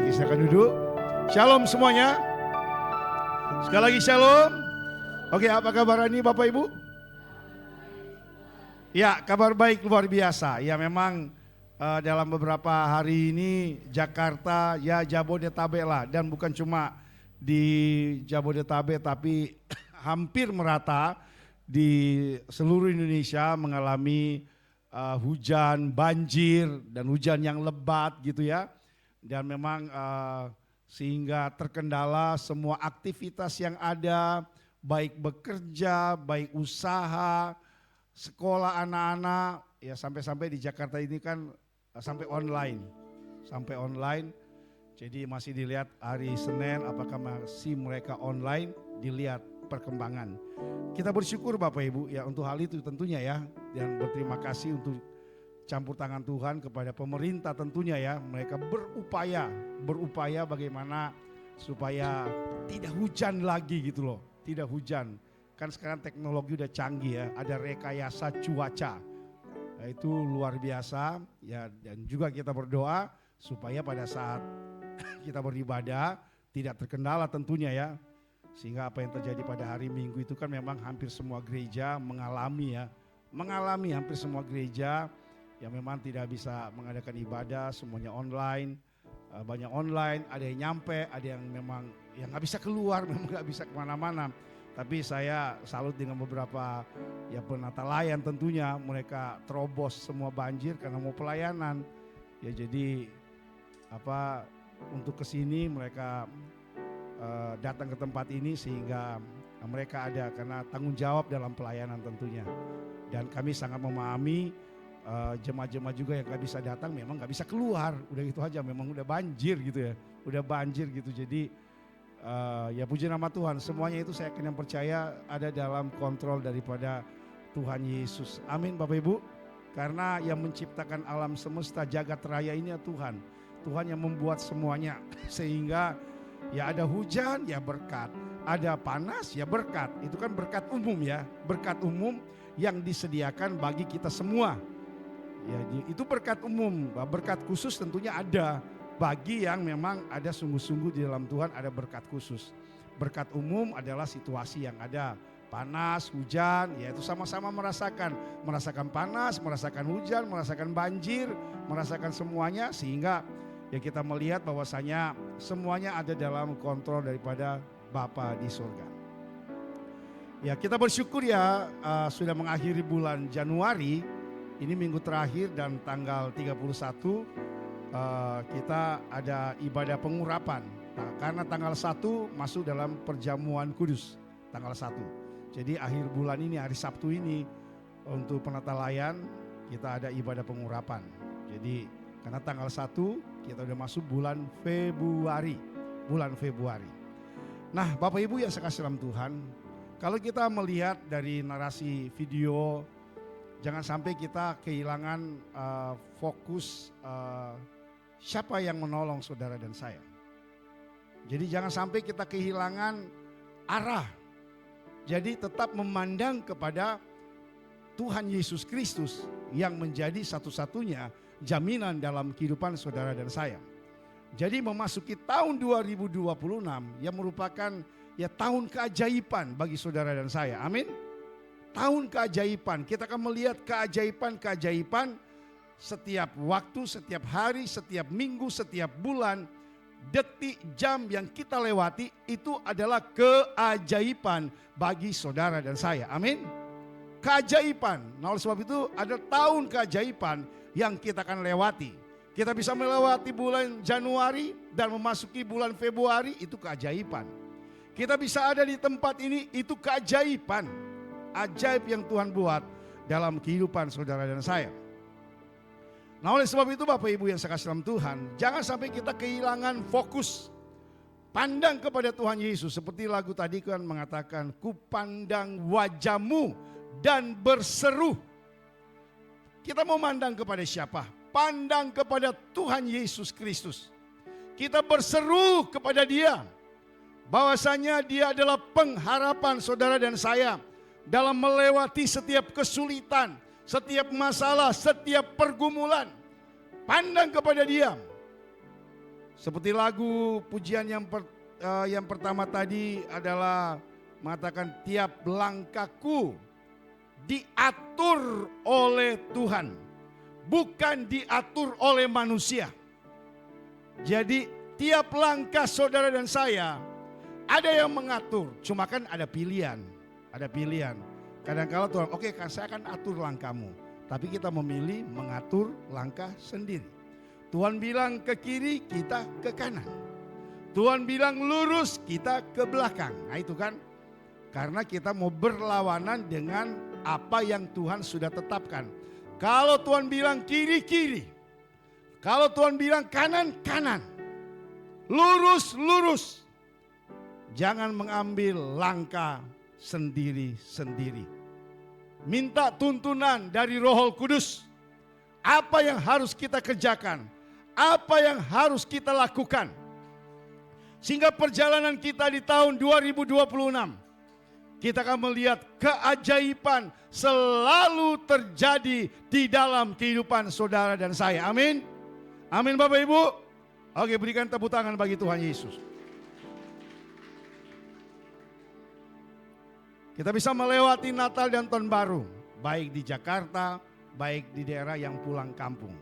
Oke, silakan duduk. Shalom semuanya. Sekali lagi shalom. Oke, apa kabar ini Bapak Ibu? Ya, kabar baik luar biasa. Ya memang dalam beberapa hari ini Jakarta, ya Jabodetabek lah. Dan bukan cuma di Jabodetabek tapi hampir merata di seluruh Indonesia mengalami hujan, banjir dan hujan yang lebat gitu ya. Dan memang sehingga terkendala semua aktivitas yang ada, baik bekerja, baik usaha, sekolah anak-anak, ya sampai-sampai di Jakarta ini kan sampai online. Jadi masih dilihat hari Senin apakah masih mereka online, dilihat perkembangan. Kita bersyukur Bapak Ibu ya untuk hal itu tentunya ya, dan berterima kasih untuk campur tangan Tuhan kepada pemerintah tentunya ya. Mereka berupaya bagaimana supaya tidak hujan lagi gitu loh, tidak hujan. Kan sekarang teknologi udah canggih ya, ada rekayasa cuaca. Nah, itu luar biasa ya, dan juga kita berdoa supaya pada saat kita beribadah tidak terkendala tentunya ya. Sehingga apa yang terjadi pada hari Minggu itu kan memang hampir semua gereja mengalami hampir semua gereja yang memang tidak bisa mengadakan ibadah, semuanya online. Banyak online, ada yang nyampe, ada yang memang yang nggak bisa keluar, memang nggak bisa kemana-mana. Tapi saya salut dengan beberapa ya penata layan tentunya, mereka terobos semua banjir karena mau pelayanan. Ya jadi untuk kesini mereka datang ke tempat ini sehingga mereka ada karena tanggung jawab dalam pelayanan tentunya. Dan kami sangat memahami jemaat-jemaat juga yang gak bisa datang memang gak bisa keluar. Udah gitu aja, memang udah banjir gitu ya. Udah banjir gitu, jadi ya puji nama Tuhan. Semuanya itu saya yakin yang percaya ada dalam kontrol daripada Tuhan Yesus. Amin Bapak Ibu. Karena yang menciptakan alam semesta jagat raya ini ya Tuhan. Tuhan yang membuat semuanya sehingga ya ada hujan ya berkat, ada panas ya berkat. Itu kan berkat umum ya, berkat umum yang disediakan bagi kita semua. Ya, itu berkat umum, berkat khusus tentunya ada bagi yang memang ada sungguh-sungguh di dalam Tuhan, ada berkat khusus. Berkat umum adalah situasi yang ada, panas, hujan, ya itu sama-sama merasakan panas, merasakan hujan, merasakan banjir, merasakan semuanya sehingga ya kita melihat bahwasanya semuanya ada dalam kontrol daripada Bapa di surga. Ya kita bersyukur ya sudah mengakhiri bulan Januari, ini minggu terakhir dan tanggal 31 kita ada ibadah pengurapan. Nah, karena tanggal 1 masuk dalam perjamuan kudus, tanggal 1. Jadi akhir bulan ini, hari Sabtu ini untuk penata layan kita ada ibadah pengurapan. Jadi karena tanggal 1 kita udah masuk bulan Februari. Nah Bapak Ibu yang saya kasih dalam Tuhan, kalau kita melihat dari narasi video, jangan sampai kita kehilangan fokus siapa yang menolong saudara dan saya. Jadi jangan sampai kita kehilangan arah. Jadi tetap memandang kepada Tuhan Yesus Kristus yang menjadi satu-satunya jaminan dalam kehidupan saudara dan saya. Jadi memasuki tahun 2026 yang merupakan ya tahun keajaiban bagi saudara dan saya. Amin. Tahun keajaiban, kita akan melihat keajaiban setiap waktu, setiap hari, setiap minggu, setiap bulan, detik, jam yang kita lewati itu adalah keajaiban bagi saudara dan saya. Amin. Keajaiban. Nah oleh sebab itu ada tahun keajaiban yang kita akan lewati. Kita bisa melewati bulan Januari dan memasuki bulan Februari, itu keajaiban. Kita bisa ada di tempat ini, itu keajaiban. Ajaib yang Tuhan buat dalam kehidupan saudara dan saya. Nah oleh sebab itu Bapak Ibu yang saya kasih dalam Tuhan, jangan sampai kita kehilangan fokus. Pandang kepada Tuhan Yesus, seperti lagu tadi kan mengatakan, ku pandang wajahmu dan berseru. Kita mau mandang kepada siapa? Pandang kepada Tuhan Yesus Kristus. Kita berseru kepada Dia, bahwasanya Dia adalah pengharapan saudara dan saya dalam melewati setiap kesulitan, setiap masalah, setiap pergumulan. Pandang kepada Dia. Seperti lagu pujian yang pertama tadi adalah mengatakan tiap langkahku diatur oleh Tuhan, bukan diatur oleh manusia. Jadi tiap langkah saudara dan saya ada yang mengatur, cuma kan ada pilihan. Kadang-kala Tuhan, oke kan saya akan atur langkahmu, tapi kita memilih mengatur langkah sendiri. Tuhan bilang ke kiri, kita ke kanan. Tuhan bilang lurus, kita ke belakang. Nah itu kan, karena kita mau berlawanan dengan apa yang Tuhan sudah tetapkan. Kalau Tuhan bilang kiri, kiri. Kalau Tuhan bilang kanan, kanan. Lurus, lurus. Jangan mengambil langkah sendiri-sendiri. Minta tuntunan dari Roh Kudus. Apa yang harus kita kerjakan? Apa yang harus kita lakukan? Sehingga perjalanan kita di tahun 2026, kita akan melihat keajaiban selalu terjadi di dalam kehidupan saudara dan saya. Amin. Amin Bapak Ibu. Oke, berikan tepuk tangan bagi Tuhan Yesus. Kita bisa melewati Natal dan Tahun Baru, baik di Jakarta, baik di daerah yang pulang kampung.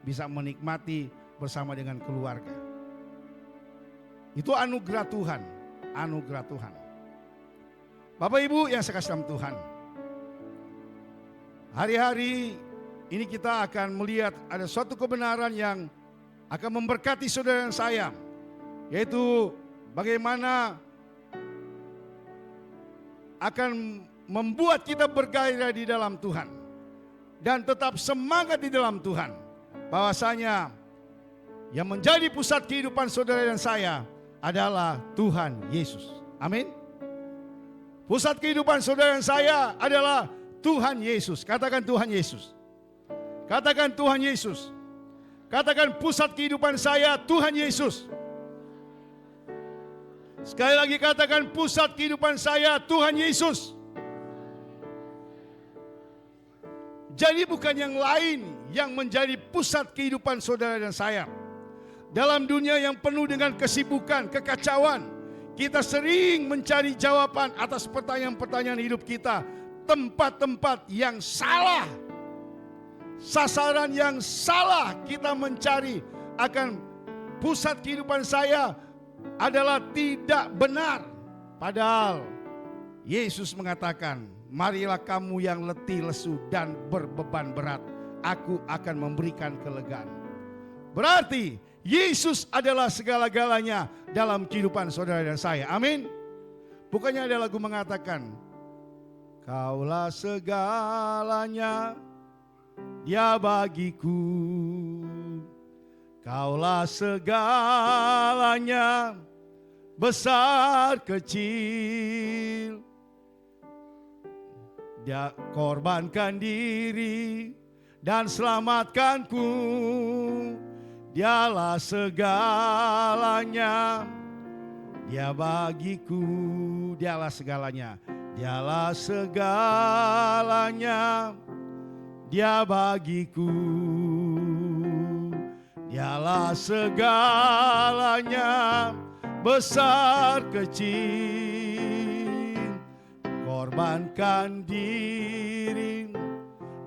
Bisa menikmati bersama dengan keluarga. Itu anugerah Tuhan, anugerah Tuhan. Bapak Ibu yang saya kasih dalam Tuhan. Hari-hari ini kita akan melihat ada suatu kebenaran yang akan memberkati saudara dan saya. Yaitu bagaimana akan membuat kita bergairah di dalam Tuhan. Dan tetap semangat di dalam Tuhan. Bahwasanya yang menjadi pusat kehidupan saudara dan saya adalah Tuhan Yesus. Amin. Pusat kehidupan saudara dan saya adalah Tuhan Yesus. Katakan Tuhan Yesus. Katakan Tuhan Yesus. Katakan pusat kehidupan saya Tuhan Yesus. Sekali lagi katakan pusat kehidupan saya Tuhan Yesus. Jadi bukan yang lain yang menjadi pusat kehidupan saudara dan saya. Dalam dunia yang penuh dengan kesibukan, kekacauan, kita sering mencari jawaban atas pertanyaan-pertanyaan hidup kita. Tempat-tempat yang salah, sasaran yang salah kita mencari akan pusat kehidupan saya adalah tidak benar. Padahal Yesus mengatakan, marilah kamu yang letih, lesu dan berbeban berat, aku akan memberikan kelegaan. Berarti Yesus adalah segala-galanya dalam kehidupan saudara dan saya. Amin. Bukannya ada lagu mengatakan, Kaulah segalanya, Dia bagiku. Kaulah segalanya, besar kecil. Dia korbankan diri dan selamatkanku. Dialah segalanya, Dia bagiku. Dialah segalanya, Dialah segalanya, Dia bagiku. Dialah segalanya, besar kecil. Korbankan diri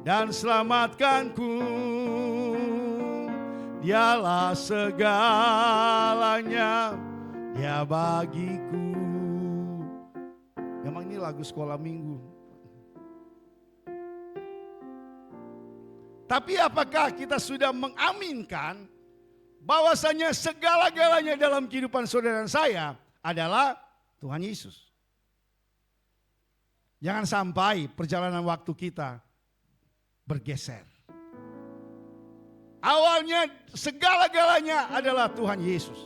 dan selamatkanku. Dialah segalanya, Dia bagiku. Memang ini lagu sekolah minggu. Tapi apakah kita sudah mengaminkan bahwasanya segala-galanya dalam kehidupan saudara dan saya adalah Tuhan Yesus? Jangan sampai perjalanan waktu kita bergeser. Awalnya segala-galanya adalah Tuhan Yesus.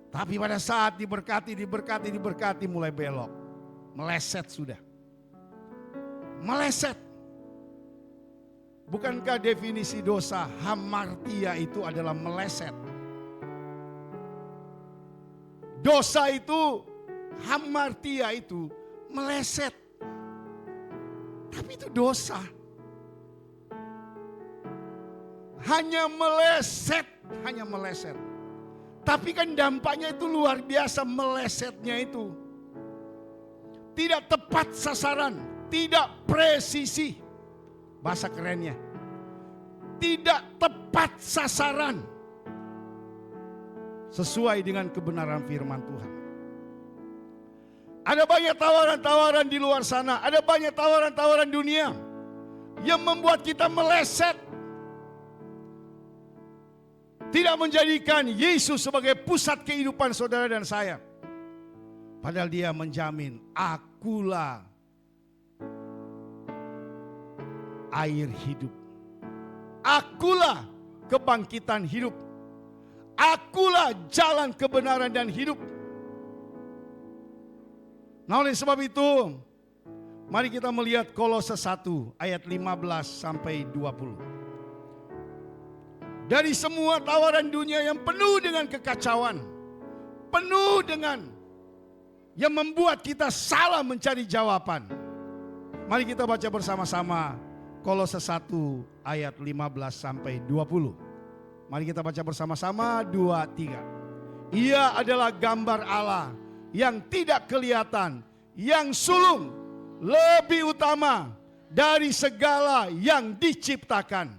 Tapi pada saat diberkati mulai belok. Meleset sudah. Meleset. Bukankah definisi dosa hamartia itu adalah meleset? Dosa itu, hamartia itu meleset. Tapi itu dosa. Hanya meleset, hanya meleset. Tapi kan dampaknya itu luar biasa, melesetnya itu. Tidak tepat sasaran, tidak presisi. Bahasa kerennya. Tidak tepat sasaran. Sesuai dengan kebenaran firman Tuhan. Ada banyak tawaran-tawaran di luar sana. Ada banyak tawaran-tawaran dunia yang membuat kita meleset. Tidak menjadikan Yesus sebagai pusat kehidupan saudara dan saya. Padahal dia menjamin, akulah air hidup. Akulah kebangkitan hidup. Akulah jalan kebenaran dan hidup. Nah, oleh sebab itu, mari kita melihat Kolose 1 ayat 15 sampai 20. Dari semua tawaran dunia yang penuh dengan kekacauan, penuh dengan yang membuat kita salah mencari jawaban. Mari kita baca bersama-sama Kolose 1 ayat 15 sampai 20. Mari kita baca bersama-sama 2, 3. Ia adalah gambar Allah yang tidak kelihatan, yang sulung, lebih utama dari segala yang diciptakan.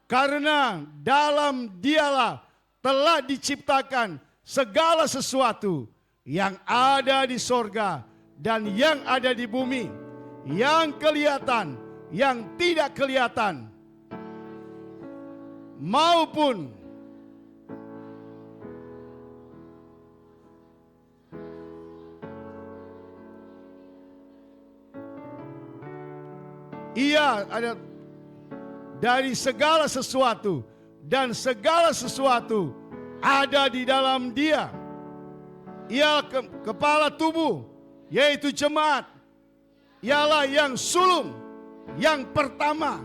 Karena dalam dialah telah diciptakan segala sesuatu yang ada di sorga dan yang ada di bumi, yang kelihatan, yang tidak kelihatan, maupun ia ada dari segala sesuatu, dan segala sesuatu ada di dalam dia. Ia kepala tubuh, yaitu jemaat. Ialah yang sulung, yang pertama,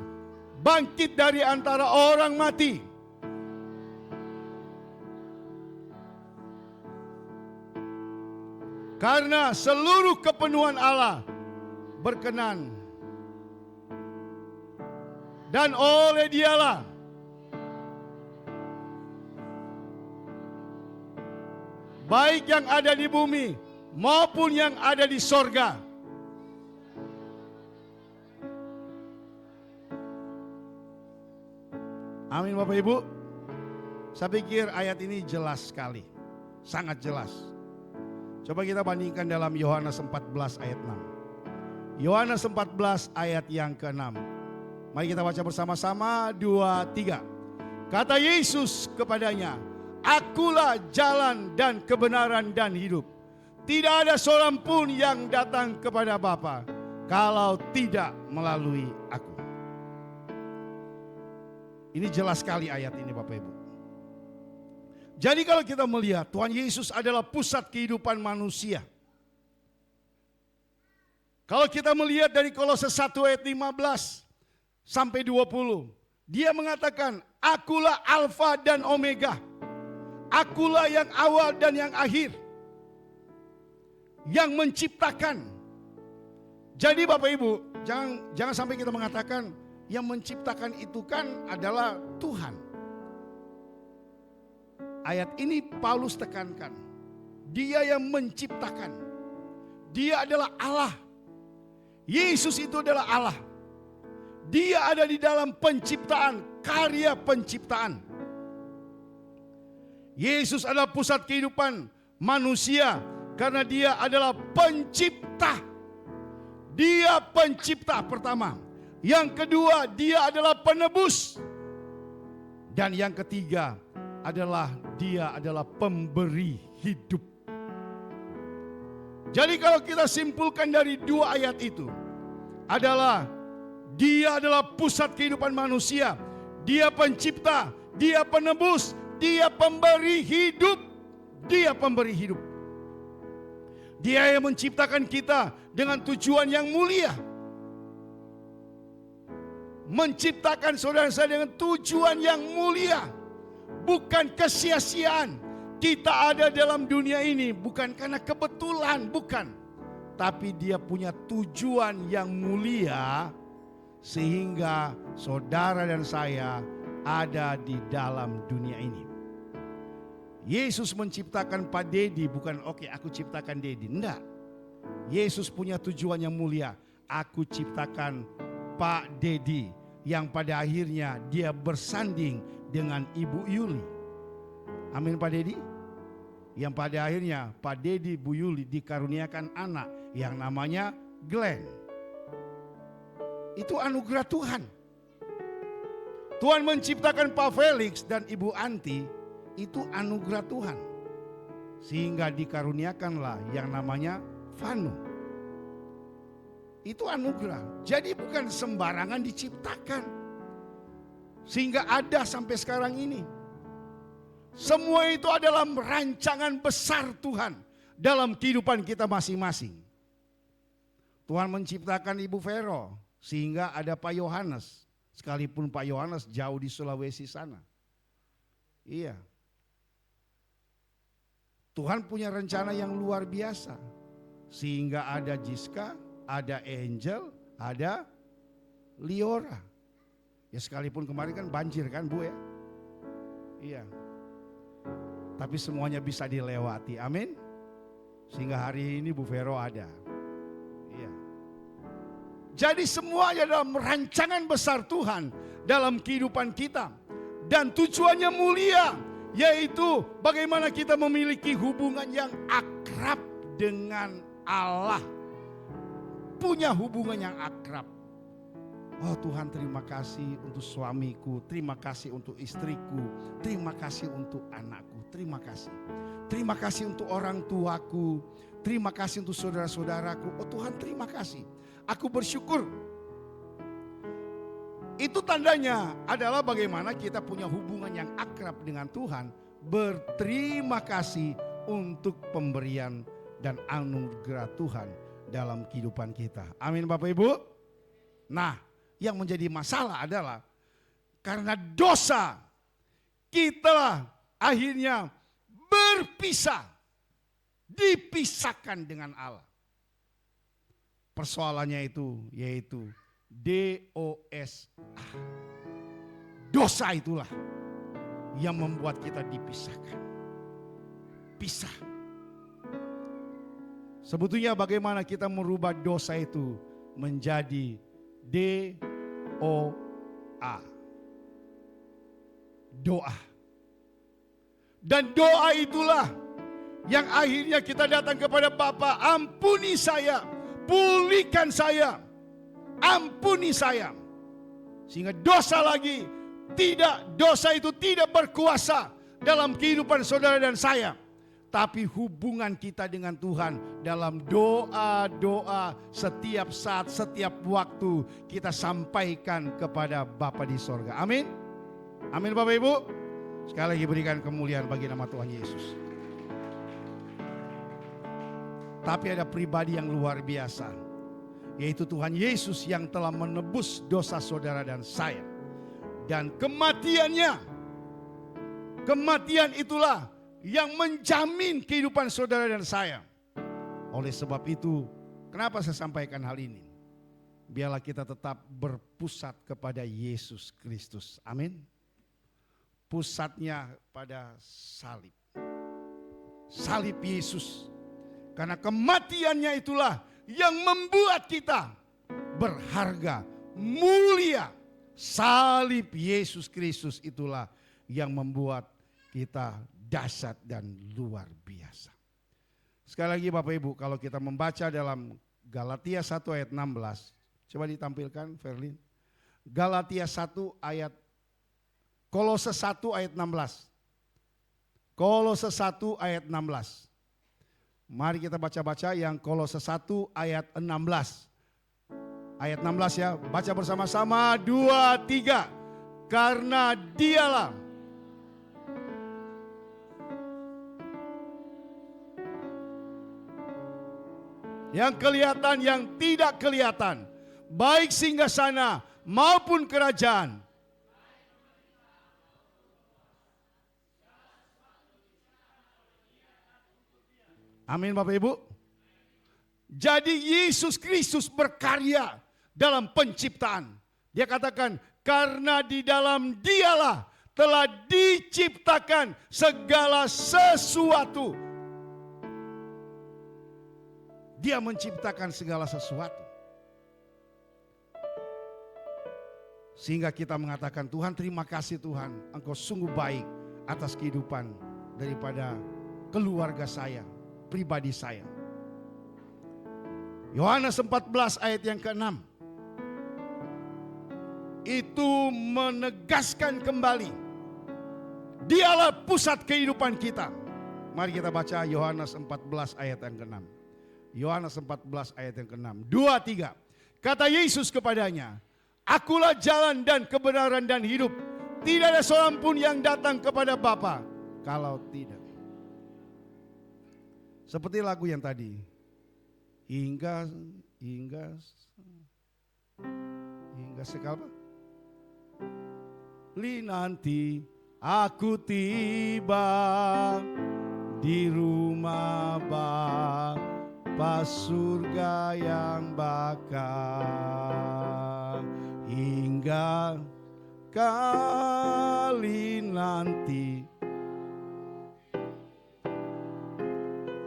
bangkit dari antara orang mati. Karena seluruh kepenuhan Allah berkenan, dan oleh dialah baik yang ada di bumi maupun yang ada di sorga. Amin Bapak Ibu. Saya pikir ayat ini jelas sekali. Sangat jelas. Coba kita bandingkan dalam Yohanes 14 ayat 6. Yohanes 14 ayat yang ke-6. Mari kita baca bersama-sama 2, 3. Kata Yesus kepadanya, akulah jalan dan kebenaran dan hidup. Tidak ada seorang pun yang datang kepada Bapa kalau tidak melalui aku. Ini jelas sekali ayat ini Bapak Ibu. Jadi kalau kita melihat Tuhan Yesus adalah pusat kehidupan manusia. Kalau kita melihat dari Kolose 1 ayat 15 sampai 20. Dia mengatakan, akulah Alfa dan Omega. Akulah yang awal dan yang akhir. Yang menciptakan. Jadi Bapak Ibu, jangan sampai kita mengatakan yang menciptakan itu kan adalah Tuhan. Ayat ini Paulus tekankan. Dia yang menciptakan. Dia adalah Allah. Yesus itu adalah Allah. Dia ada di dalam penciptaan, karya penciptaan. Yesus adalah pusat kehidupan manusia karena dia adalah pencipta. Dia pencipta pertama. Yang kedua, dia adalah penebus. Dan yang ketiga adalah dia adalah pemberi hidup. Jadi kalau kita simpulkan dari dua ayat itu adalah dia adalah pusat kehidupan manusia. Dia pencipta, dia penebus, dia pemberi hidup. Dia pemberi hidup. Dia yang menciptakan kita dengan tujuan yang mulia. Menciptakan saudara saya dengan tujuan yang mulia. Bukan kesia-siaan. Kita ada dalam dunia ini bukan karena kebetulan, bukan. Tapi dia punya tujuan yang mulia. Sehingga saudara dan saya ada di dalam dunia ini. Yesus menciptakan Pak Dedi bukan oke aku ciptakan Dedi. Enggak. Yesus punya tujuan yang mulia. Aku ciptakan Pak Dedi yang pada akhirnya dia bersanding dengan Ibu Yuli. Amin Pak Dedi. Yang pada akhirnya Pak Dedi Bu Yuli dikaruniakan anak yang namanya Glenn. Itu anugerah Tuhan. Tuhan menciptakan Pak Felix dan Ibu Anti, itu anugerah Tuhan. Sehingga dikaruniakanlah yang namanya Vanu. Itu anugerah. Jadi bukan sembarangan diciptakan. Sehingga ada sampai sekarang ini. Semua itu adalah rancangan besar Tuhan dalam kehidupan kita masing-masing. Tuhan menciptakan Ibu Vero sehingga ada Pak Yohanes. Sekalipun Pak Yohanes jauh di Sulawesi sana. Iya. Tuhan punya rencana yang luar biasa. Sehingga ada Jiska, ada Angel, ada Liora. Ya sekalipun kemarin kan banjir kan Bu ya. Iya. Tapi semuanya bisa dilewati. Amin. Sehingga hari ini Bu Vero ada. Iya. Jadi semuanya dalam rancangan besar Tuhan dalam kehidupan kita. Dan tujuannya mulia, yaitu bagaimana kita memiliki hubungan yang akrab dengan Allah. Punya hubungan yang akrab. Oh Tuhan, terima kasih untuk suamiku, terima kasih untuk istriku, terima kasih untuk anakku, terima kasih. Terima kasih untuk orang tuaku, terima kasih untuk saudara-saudaraku. Oh Tuhan, terima kasih. Aku bersyukur. Itu tandanya adalah bagaimana kita punya hubungan yang akrab dengan Tuhan. Berterima kasih untuk pemberian dan anugerah Tuhan dalam kehidupan kita. Amin Bapak Ibu. Nah, yang menjadi masalah adalah karena dosa kita akhirnya berpisah. Dipisahkan dengan Allah. Persoalannya itu yaitu DOSA. Dosa itulah yang membuat kita dipisahkan. Pisah. Sebetulnya bagaimana kita merubah dosa itu menjadi DOA. Doa. Dan doa itulah yang akhirnya kita datang kepada Bapa, ampuni saya, pulihkan saya, ampuni saya. Sehingga dosa itu tidak berkuasa dalam kehidupan saudara dan saya. Tapi hubungan kita dengan Tuhan dalam doa-doa setiap saat, setiap waktu kita sampaikan kepada Bapa di sorga. Amin. Amin Bapak Ibu. Sekali lagi berikan kemuliaan bagi nama Tuhan Yesus. Tapi ada pribadi yang luar biasa, yaitu Tuhan Yesus yang telah menebus dosa saudara dan saya. Dan kematian itulah yang menjamin kehidupan saudara dan saya. Oleh sebab itu, kenapa saya sampaikan hal ini? Biarlah kita tetap berpusat kepada Yesus Kristus. Amin. Pusatnya pada salib. Salib Yesus. Karena kematiannya itulah yang membuat kita berharga, mulia. Salib Yesus Kristus itulah yang membuat kita dahsyat dan luar biasa. Sekali lagi Bapak Ibu, kalau kita membaca dalam Galatia 1 ayat 16. Coba ditampilkan Verlin. Galatia 1 ayat, Kolose 1 ayat 16. Kolose 1 ayat 16. Mari kita baca-baca yang Kolose 1 ayat 16. Ayat 16 ya, baca bersama-sama 2, 3. Karena dialah yang kelihatan, yang tidak kelihatan, baik singgasana maupun kerajaan. Amin Bapak Ibu. Jadi Yesus Kristus berkarya dalam penciptaan. Dia katakan karena di dalam dialah telah diciptakan segala sesuatu. Dia menciptakan segala sesuatu. Sehingga kita mengatakan, Tuhan terima kasih Tuhan, Engkau sungguh baik atas kehidupan daripada keluarga saya, pribadi saya. Yohanes 14 ayat yang ke-6. Itu menegaskan kembali, Dialah pusat kehidupan kita. Mari kita baca Yohanes 14 ayat yang ke-6. Yohanes 14 ayat yang ke-6. 2, 3. Kata Yesus kepadanya, Akulah jalan dan kebenaran dan hidup. Tidak ada seorang pun yang datang kepada Bapa kalau tidak. Seperti lagu yang tadi. Hingga sekali nanti aku tiba di rumah Bapa surga yang bakal. Hingga kali nanti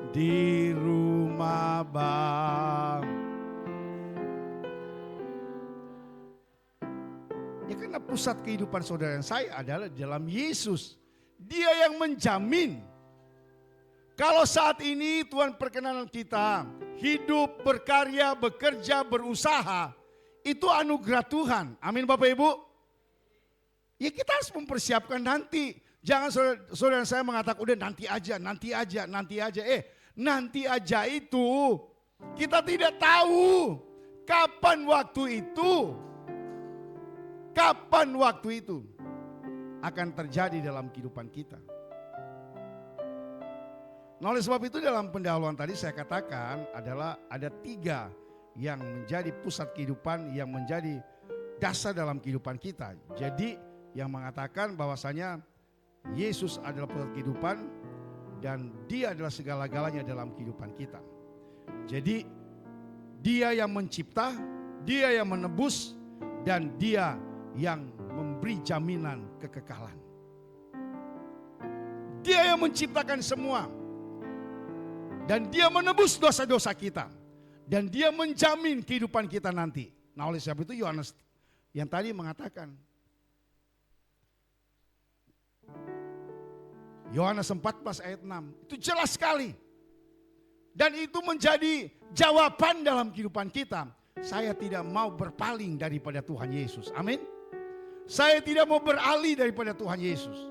di rumah Bapa. Ya, karena pusat kehidupan saudara dan saya adalah dalam Yesus. Dia yang menjamin. Kalau saat ini Tuhan perkenanan kita hidup, berkarya, bekerja, berusaha, itu anugerah Tuhan. Amin Bapak Ibu. Ya kita harus mempersiapkan nanti. Jangan saudara saya mengatakan udah nanti aja. Nanti aja itu kita tidak tahu kapan waktu itu akan terjadi dalam kehidupan kita. Nah, oleh sebab itu dalam pendahuluan tadi saya katakan adalah ada 3 yang menjadi pusat kehidupan, yang menjadi dasar dalam kehidupan kita. Jadi yang mengatakan bahwasanya Yesus adalah pusat kehidupan dan Dia adalah segala-galanya dalam kehidupan kita. Jadi Dia yang mencipta, Dia yang menebus, dan Dia yang memberi jaminan kekekalan. Dia yang menciptakan semua. Dan Dia menebus dosa-dosa kita. Dan Dia menjamin kehidupan kita nanti. Nah, oleh sebab itu Yohanes yang tadi mengatakan, Yohanes 14 ayat 6, itu jelas sekali. Dan itu menjadi jawaban dalam kehidupan kita. Saya tidak mau berpaling daripada Tuhan Yesus. Amin. Saya tidak mau beralih daripada Tuhan Yesus.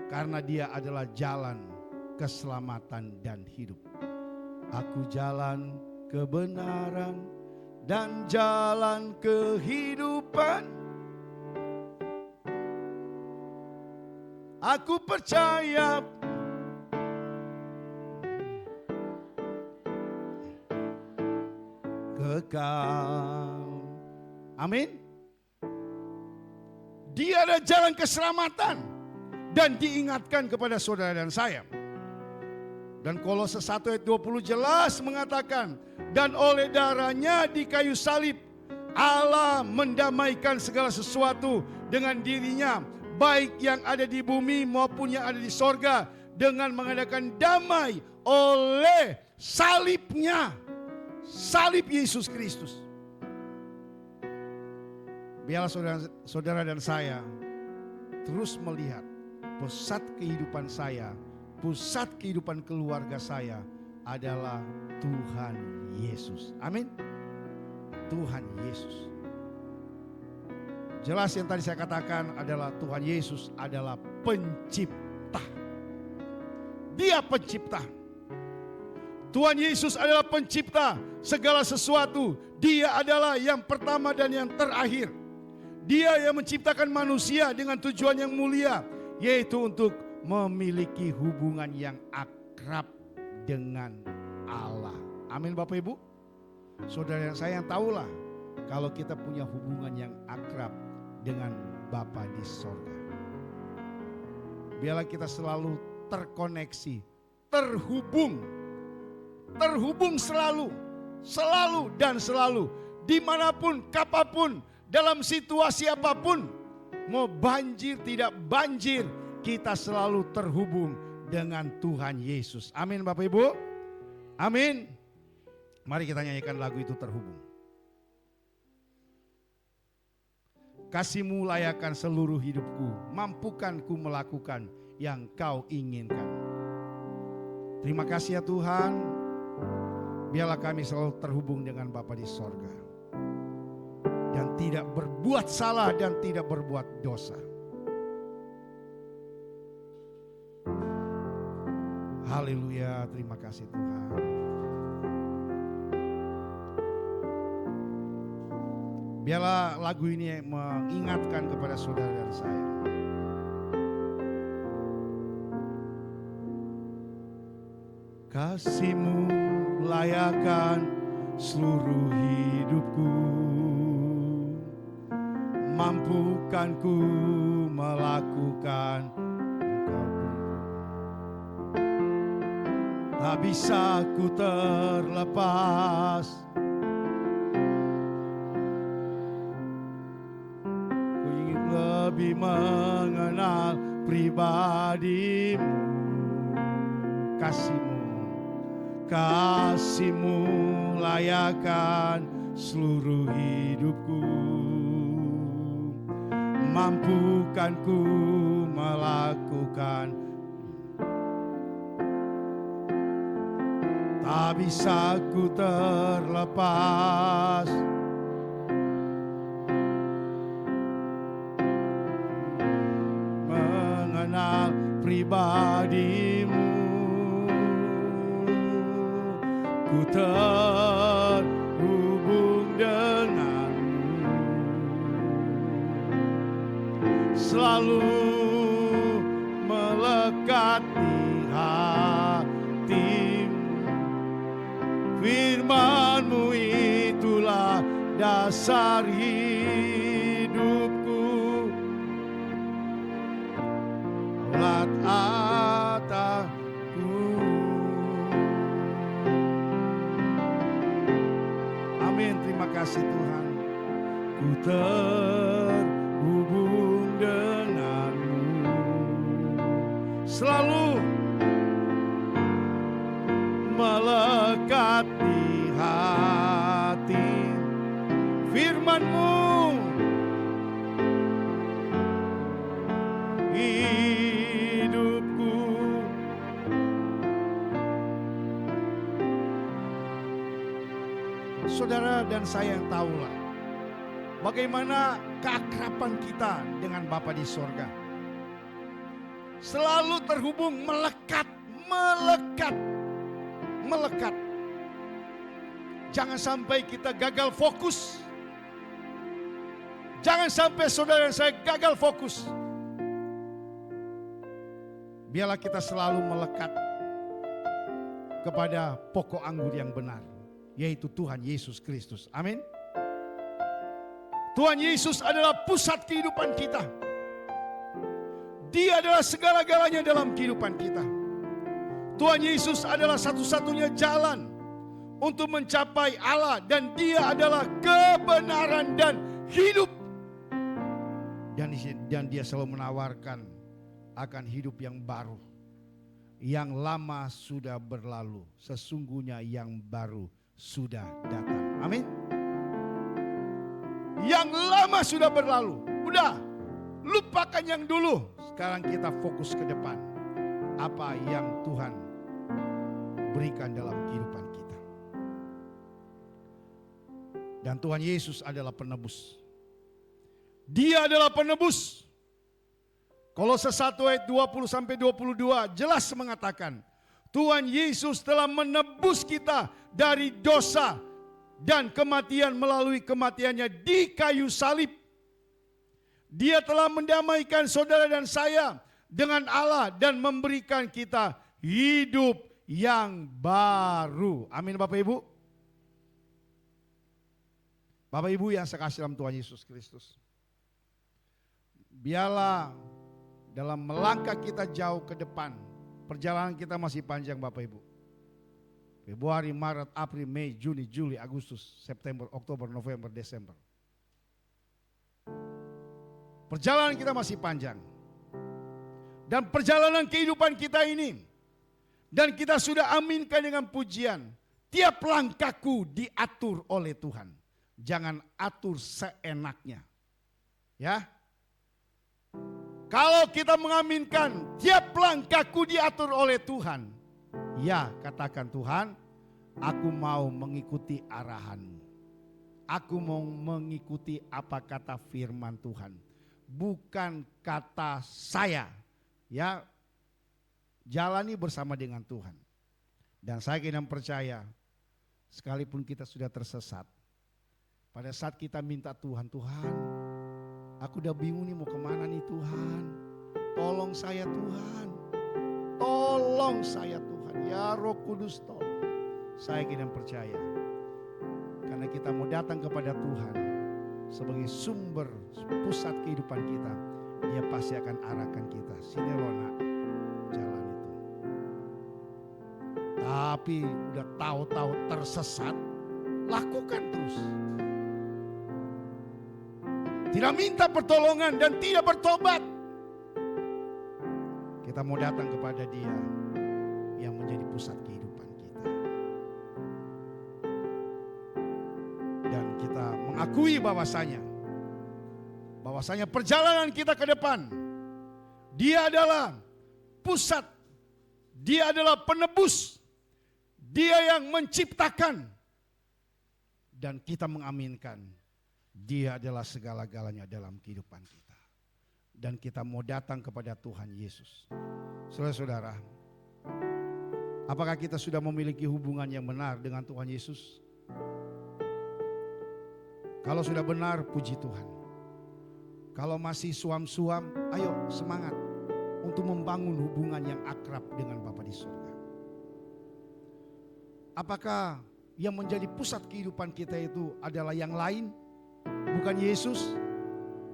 Karena Dia adalah jalan keselamatan dan hidup. Aku jalan kebenaran dan jalan kehidupan. Aku percaya kekal. Amin. Dia adalah jalan keselamatan dan diingatkan kepada saudara dan saya. Dan Kolose 1 ayat 20 jelas mengatakan, dan oleh darahnya di kayu salib Allah mendamaikan segala sesuatu dengan dirinya, baik yang ada di bumi maupun yang ada di sorga, dengan mengadakan damai oleh salibnya, salib Yesus Kristus. Biarlah saudara dan saya terus melihat pusat kehidupan saya, pusat kehidupan keluarga saya adalah Tuhan Yesus. Amin. Tuhan Yesus. Jelas yang tadi saya katakan adalah Tuhan Yesus adalah pencipta. Dia pencipta. Tuhan Yesus adalah pencipta segala sesuatu. Dia adalah yang pertama dan yang terakhir. Dia yang menciptakan manusia dengan tujuan yang mulia, yaitu untuk memiliki hubungan yang akrab dengan Allah. Amin Bapak Ibu. Saudara yang saya yang tahulah kalau kita punya hubungan yang akrab dengan Bapa di sorga. Biarlah kita selalu terkoneksi, terhubung selalu dan selalu, dimanapun, kapanpun, dalam situasi apapun, mau banjir tidak banjir, kita selalu terhubung dengan Tuhan Yesus. Amin Bapak Ibu. Amin. Mari kita nyanyikan lagu itu, Terhubung. Kasih-Mu layakkan seluruh hidupku, mampukan ku melakukan yang Kau inginkan. Terima kasih ya Tuhan, biarlah kami selalu terhubung dengan Bapa di sorga. Dan tidak berbuat salah dan tidak berbuat dosa. Haleluya, terima kasih Tuhan. Biarlah lagu ini mengingatkan kepada saudara dan saya. Kasih-Mu layakkan seluruh hidupku, mampukan ku melakukan tak bisa ku terlepas. Ku ingin lebih mengenal pribadi-Mu. Kasih-Mu, kasih-Mu layakkan seluruh hidupku, mampukan ku melakukan tak bisa ku terlepas. Mengenal pribadi-Mu, ku terhubung dengan-Mu, selalu melekat di hati-Mu. Firman-Mu itulah dasar hidupku, ulat atapku. Amin, terima kasih Tuhan. Ku terhubung dengan-Mu, selalu melekat di hati. Firman-Mu hidupku. Saudara dan saya yang tahulah bagaimana keakraban kita dengan Bapa di sorga. Selalu terhubung, melekat. Jangan sampai kita gagal fokus. Jangan sampai saudara dan saya gagal fokus. Biarlah kita selalu melekat kepada pokok anggur yang benar, yaitu Tuhan Yesus Kristus. Amin. Tuhan Yesus adalah pusat kehidupan kita. Dia adalah segala-galanya dalam kehidupan kita. Tuhan Yesus adalah satu-satunya jalan untuk mencapai Allah, dan Dia adalah kebenaran dan hidup. Dan Dia selalu menawarkan akan hidup yang baru. Yang lama sudah berlalu, sesungguhnya yang baru sudah datang. Amin. Yang lama sudah berlalu, udah lupakan yang dulu. Sekarang kita fokus ke depan. Apa yang Tuhan berikan dalam kehidupan kita. Dan Tuhan Yesus adalah penebus. Dia adalah penebus. Kolose 1 ayat 20-22 jelas mengatakan, Tuhan Yesus telah menebus kita dari dosa dan kematian melalui kematiannya di kayu salib. Dia telah mendamaikan saudara dan saya dengan Allah dan memberikan kita hidup yang baru. Amin Bapak Ibu. Bapak Ibu yang saya kasih dalam Tuhan Yesus Kristus. Biarlah dalam melangkah kita jauh ke depan, perjalanan kita masih panjang Bapak Ibu. Februari, Maret, April, Mei, Juni, Juli, Agustus, September, Oktober, November, Desember. Perjalanan kita masih panjang. Dan perjalanan kehidupan kita ini, dan kita sudah aminkan dengan pujian, tiap langkahku diatur oleh Tuhan. Jangan atur seenaknya. Ya. Kalau kita mengaminkan tiap langkahku diatur oleh Tuhan, ya katakan Tuhan, aku mau mengikuti arahan-Mu. Aku mau mengikuti apa kata firman Tuhan. Bukan kata saya. Ya, jalani bersama dengan Tuhan. Dan saya kira percaya, sekalipun kita sudah tersesat, pada saat kita minta Tuhan, Tuhan, aku udah bingung nih mau kemana nih Tuhan. Tolong saya Tuhan. Tolong saya Tuhan. Ya Roh Kudus tolong. Saya kira percaya. Karena kita mau datang kepada Tuhan sebagai sumber pusat kehidupan kita. Dia pasti akan arahkan kita. Sini loh nak, jalan itu. Tapi udah tahu-tahu tersesat, lakukan terus. Tidak minta pertolongan dan tidak bertobat. Kita mau datang kepada Dia yang menjadi pusat kehidupan kita. Dan kita mengakui bahwasanya perjalanan kita ke depan, Dia adalah pusat, Dia adalah penebus, Dia yang menciptakan. Dan kita mengaminkan Dia adalah segala-galanya dalam kehidupan kita. Dan kita mau datang kepada Tuhan Yesus. Saudara-saudara, apakah kita sudah memiliki hubungan yang benar dengan Tuhan Yesus? Kalau sudah benar, puji Tuhan. Kalau masih suam-suam, ayo semangat untuk membangun hubungan yang akrab dengan Bapa di surga. Apakah yang menjadi pusat kehidupan kita itu adalah yang lain? Bukan Yesus?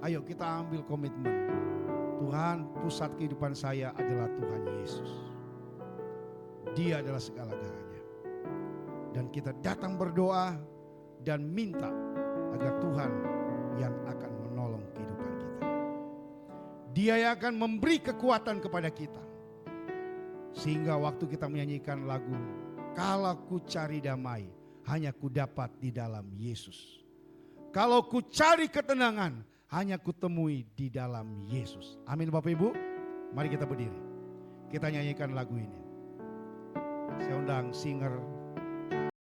Ayo kita ambil komitmen. Tuhan, pusat kehidupan saya adalah Tuhan Yesus. Dia adalah segala-galanya. Dan kita datang berdoa dan minta agar Tuhan yang akan menolong kehidupan kita. Dia yang akan memberi kekuatan kepada kita. Sehingga waktu kita menyanyikan lagu, kalau ku cari damai, hanya ku dapat di dalam Yesus. Kalau ku cari ketenangan, hanya ku temui di dalam Yesus. Amin Bapak Ibu. Mari kita berdiri. Kita nyanyikan lagu ini. Saya undang singer